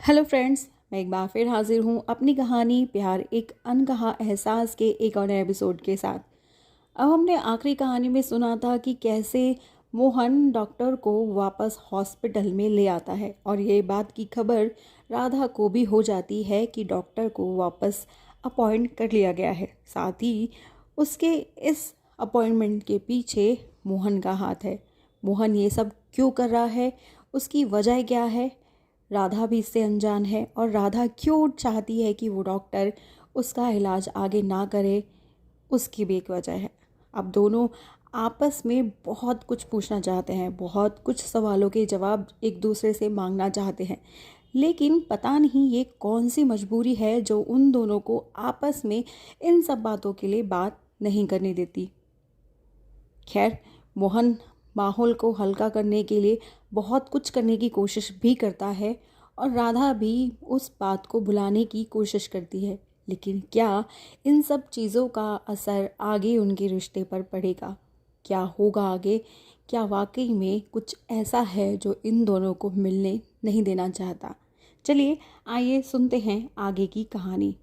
Hello friends, मैं एक बार फिर हाजिर हूँ अपनी कहानी प्यार एक अनकहा एहसास के एक और एपिसोड के साथ। अब हमने आखिरी कहानी में सुना था कि कैसे मोहन डॉक्टर को वापस हॉस्पिटल में ले आता है और ये बात की खबर राधा को भी हो जाती है कि डॉक्टर को वापस अपॉइंट कर लिया गया है। साथ ही उसके इस अपॉइंटमेंट के पीछे मोहन का हाथ है। मोहन ये सब क्यों कर रहा है, उसकी वजह क्या है, राधा भी इससे अनजान है और राधा क्यों चाहती है कि वो डॉक्टर उसका इलाज आगे ना करे, उसकी भी एक वजह है। अब दोनों आपस में बहुत कुछ पूछना चाहते हैं, बहुत कुछ सवालों के जवाब एक दूसरे से मांगना चाहते हैं, लेकिन पता नहीं ये कौन सी मजबूरी है जो उन दोनों को आपस में इन सब बातों के लिए बात नहीं करने देती। खैर, मोहन माहौल को हल्का करने के लिए बहुत कुछ करने की कोशिश भी करता है और राधा भी उस बात को भुलाने की कोशिश करती है, लेकिन क्या इन सब चीज़ों का असर आगे उनके रिश्ते पर पड़ेगा? क्या होगा आगे? क्या वाकई में कुछ ऐसा है जो इन दोनों को मिलने नहीं देना चाहता? चलिए आइए सुनते हैं आगे की कहानी।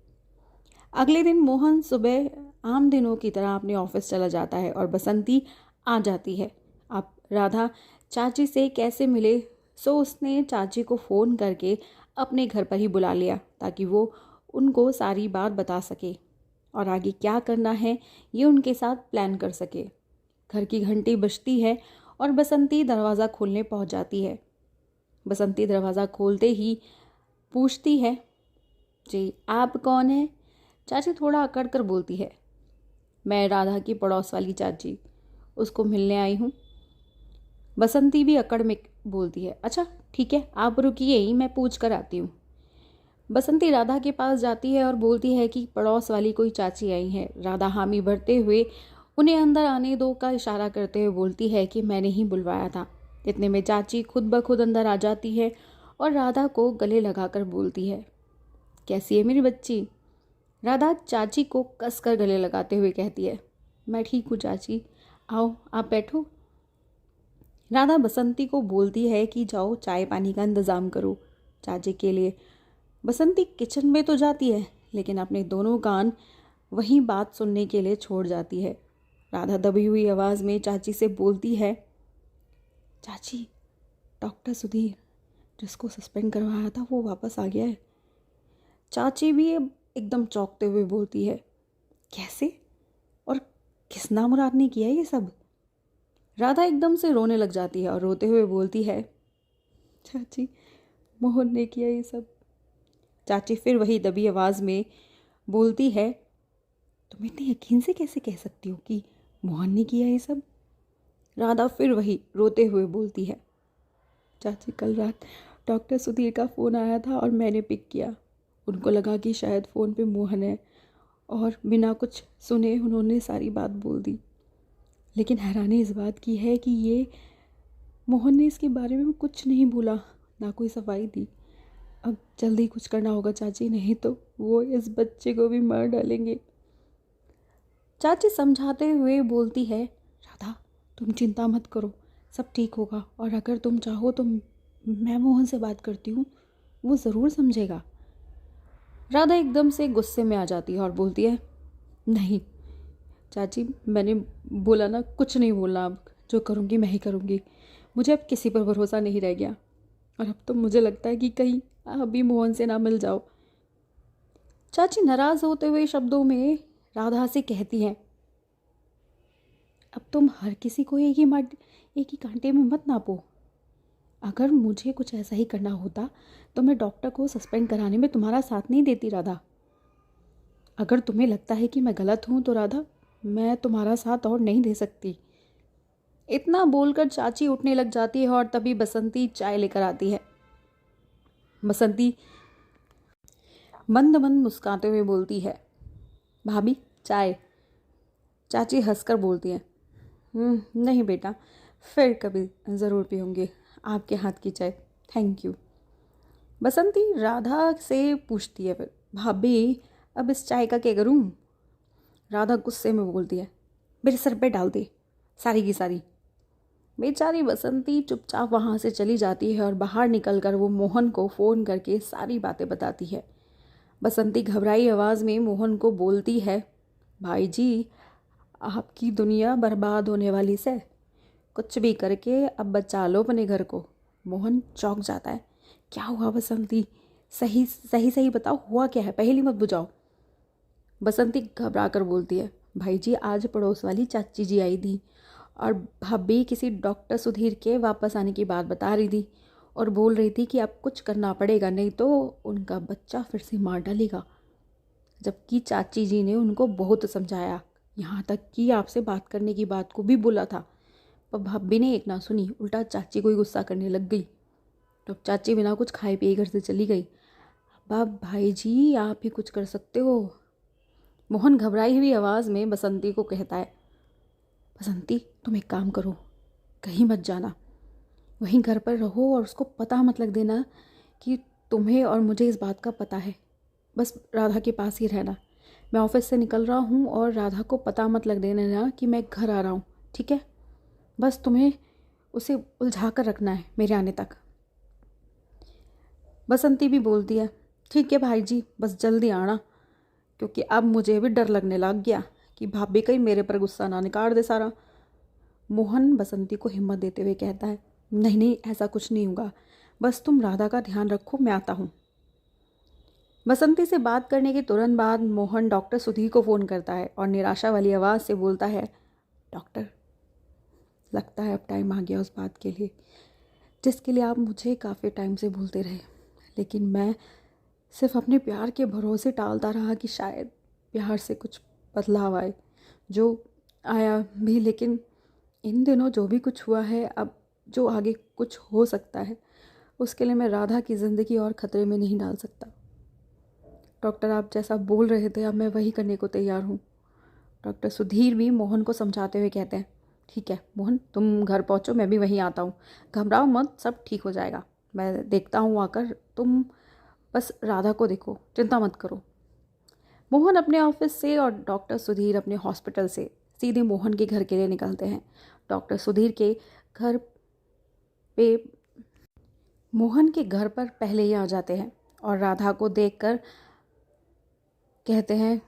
अगले दिन मोहन सुबह आम दिनों की तरह अपने ऑफिस चला जाता है और बसंती आ जाती है। अब राधा चाची से कैसे मिले, सो उसने चाची को फ़ोन करके अपने घर पर ही बुला लिया ताकि वो उनको सारी बात बता सके और आगे क्या करना है ये उनके साथ प्लान कर सके। घर की घंटी बजती है और बसंती दरवाज़ा खोलने पहुंच जाती है। बसंती दरवाज़ा खोलते ही पूछती है, जी आप कौन हैं? चाची थोड़ा अकड़ कर बोलती है, मैं राधा की पड़ोस वाली चाची, उसको मिलने आई हूँ। बसंती भी अकड़ में बोलती है, अच्छा ठीक है, आप रुकिए ही, मैं पूछ कर आती हूँ। बसंती राधा के पास जाती है और बोलती है कि पड़ोस वाली कोई चाची आई है। राधा हामी भरते हुए उन्हें अंदर आने दो का इशारा करते हुए बोलती है कि मैंने ही बुलवाया था। इतने में चाची खुद ब खुद अंदर आ जाती है और राधा को गले लगाकर बोलती है, कैसी है मेरी बच्ची? राधा चाची को कसकर गले लगाते हुए कहती है, मैं ठीक हूँ चाची, आओ आप बैठो। राधा बसंती को बोलती है कि जाओ चाय पानी का इंतज़ाम करो चाची के लिए। बसंती किचन में तो जाती है लेकिन अपने दोनों कान वहीं बात सुनने के लिए छोड़ जाती है। राधा दबी हुई आवाज़ में चाची से बोलती है, चाची डॉक्टर सुधीर जिसको सस्पेंड करवाया था वो वापस आ गया है। चाची भी एकदम चौंकते हुए बोलती है, कैसे और किस नामुराद ने किया ये सब? राधा एकदम से रोने लग जाती है और रोते हुए बोलती है, चाची मोहन ने किया ये सब। चाची फिर वही दबी आवाज़ में बोलती है, तुम इतने यकीन से कैसे कह सकती हो कि मोहन ने किया ये सब? राधा फिर वही रोते हुए बोलती है, चाची कल रात डॉक्टर सुधीर का फ़ोन आया था और मैंने पिक किया। उनको लगा कि शायद फ़ोन पे मोहन है और बिना कुछ सुने उन्होंने सारी बात बोल दी। लेकिन हैरानी इस बात की है कि ये मोहन ने इसके बारे में कुछ नहीं बोला, ना कोई सफाई दी। अब जल्दी कुछ करना होगा चाची, नहीं तो वो इस बच्चे को भी मार डालेंगे। चाची समझाते हुए बोलती है, राधा तुम चिंता मत करो, सब ठीक होगा और अगर तुम चाहो तो मैं मोहन से बात करती हूँ, वो ज़रूर समझेगा। राधा एकदम से गुस्से में आ जाती है और बोलती है, नहीं चाची मैंने बोला ना, कुछ नहीं बोलना, अब जो करूँगी मैं ही करूँगी। मुझे अब किसी पर भरोसा नहीं रह गया और अब तो मुझे लगता है कि कहीं अभी मोहन से ना मिल जाओ। चाची नाराज़ होते हुए शब्दों में राधा से कहती हैं, अब तुम हर किसी को एक ही कांटे में मत नापो। अगर मुझे कुछ ऐसा ही करना होता तो मैं डॉक्टर को सस्पेंड कराने में तुम्हारा साथ नहीं देती राधा। अगर तुम्हें लगता है कि मैं गलत हूँ तो राधा मैं तुम्हारा साथ और नहीं दे सकती। इतना बोलकर चाची उठने लग जाती है और तभी बसंती चाय लेकर आती है। बसंती मंद मंद मुस्कुराते हुए बोलती है, भाभी चाय। चाची हंसकर बोलती है, नहीं बेटा, फिर कभी ज़रूर पीऊँगी आपके हाथ की चाय, थैंक यू। बसंती राधा से पूछती है फिर, भाभी अब इस चाय का क्या करूँ? राधा गुस्से में बोलती है, मेरे सर पे डाल दे सारी की सारी। बेचारी बसंती चुपचाप वहाँ से चली जाती है और बाहर निकलकर वो मोहन को फ़ोन करके सारी बातें बताती है। बसंती घबराई आवाज़ में मोहन को बोलती है, भाई जी, आपकी दुनिया बर्बाद होने वाली से, कुछ भी करके अब बचा लो अपने घर को। मोहन चौंक जाता है। क्या हुआ बसंती? सही सही सही बताओ, हुआ क्या है? पहेली मत बुझाओ। बसंती घबरा कर बोलती है, भाई जी, आज पड़ोस वाली चाची जी आई थी और भाभी किसी डॉक्टर सुधीर के वापस आने की बात बता रही थी और बोल रही थी कि अब कुछ करना पड़ेगा, नहीं तो उनका बच्चा फिर से मार डालेगा। जबकि चाची जी ने उनको बहुत समझाया, यहाँ तक कि आपसे बात करने की बात को भी बोला था, पर भाभी ने एक ना सुनी, उल्टा चाची को ही गुस्सा करने लग गई। तो चाची बिना कुछ खाए पिए घर से चली गई। अब भाई जी, आप ही कुछ कर सकते हो। मोहन घबराई हुई आवाज़ में बसंती को कहता है, बसंती, तुम एक काम करो, कहीं मत जाना, वहीं घर पर रहो और उसको पता मत लग देना कि तुम्हें और मुझे इस बात का पता है। बस राधा के पास ही रहना। मैं ऑफिस से निकल रहा हूँ और राधा को पता मत लग देना कि मैं घर आ रहा हूँ, ठीक है? बस तुम्हें उसे उलझा कर रखना है मेरे आने तक। बसंती भी बोलती है, ठीक है भाई जी, बस जल्दी आना, क्योंकि अब मुझे भी डर लगने लग गया कि भाभी कहीं मेरे पर गुस्सा ना निकाल दे सारा। मोहन बसंती को हिम्मत देते हुए कहता है, नहीं नहीं, ऐसा कुछ नहीं होगा, बस तुम राधा का ध्यान रखो, मैं आता हूँ। बसंती से बात करने के तुरंत बाद मोहन डॉक्टर सुधीर को फ़ोन करता है और निराशा वाली आवाज़ से बोलता है, डॉक्टर, लगता है अब टाइम आ गया उस बात के लिए जिसके लिए आप मुझे काफ़ी टाइम से भूलते रहे। लेकिन मैं सिर्फ अपने प्यार के भरोसे टालता रहा कि शायद प्यार से कुछ बदलाव आए, जो आया भी, लेकिन इन दिनों जो भी कुछ हुआ है, अब जो आगे कुछ हो सकता है, उसके लिए मैं राधा की ज़िंदगी और ख़तरे में नहीं डाल सकता। डॉक्टर, आप जैसा बोल रहे थे अब मैं वही करने को तैयार हूँ। डॉक्टर सुधीर भी मोहन को समझाते हुए कहते हैं, ठीक है मोहन, तुम घर पहुँचो, मैं भी वहीं आता हूँ, घबराओ मत, सब ठीक हो जाएगा, मैं देखता हूँ आकर, तुम बस राधा को देखो, चिंता मत करो। मोहन अपने ऑफिस से और डॉक्टर सुधीर अपने हॉस्पिटल से सीधे मोहन के घर के लिए निकलते हैं। डॉक्टर सुधीर के घर पे मोहन के घर पर पहले ही आ जाते हैं और राधा को देखकर कहते हैं,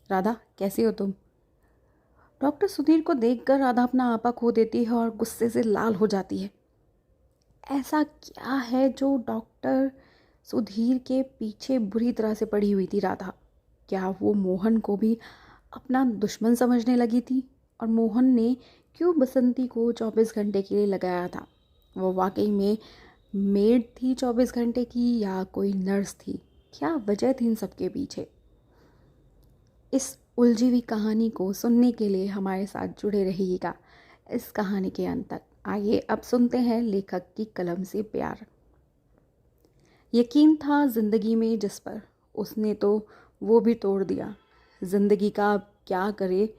राधा कैसी हो तुम? डॉक्टर सुधीर को देखकर राधा अपना आपा खो देती है और गुस्से से लाल हो जाती है। ऐसा क्या है जो डॉक्टर सुधीर के पीछे बुरी तरह से पड़ी हुई थी राधा? क्या वो मोहन को भी अपना दुश्मन समझने लगी थी? और मोहन ने क्यों बसंती को 24 घंटे के लिए लगाया था? वो वाकई में मेड थी 24 घंटे की या कोई नर्स थी? क्या वजह थी इन सब के पीछे? इस उलझी हुई कहानी को सुनने के लिए हमारे साथ जुड़े रहिएगा इस कहानी के अंत तक। आइए अब सुनते हैं लेखक की कलम से प्यार। यकीन था जिंदगी में जिस पर, उसने तो वो भी तोड़ दिया। जिंदगी का अब क्या करे,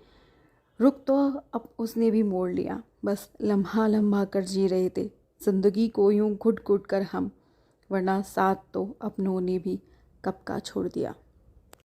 रुख तो अब उसने भी मोड़ लिया। बस लम्हा लम्हा कर जी रहे थे जिंदगी को यूं घुट घुट कर हम, वरना साथ तो अपनों ने भी कब का छोड़ दिया।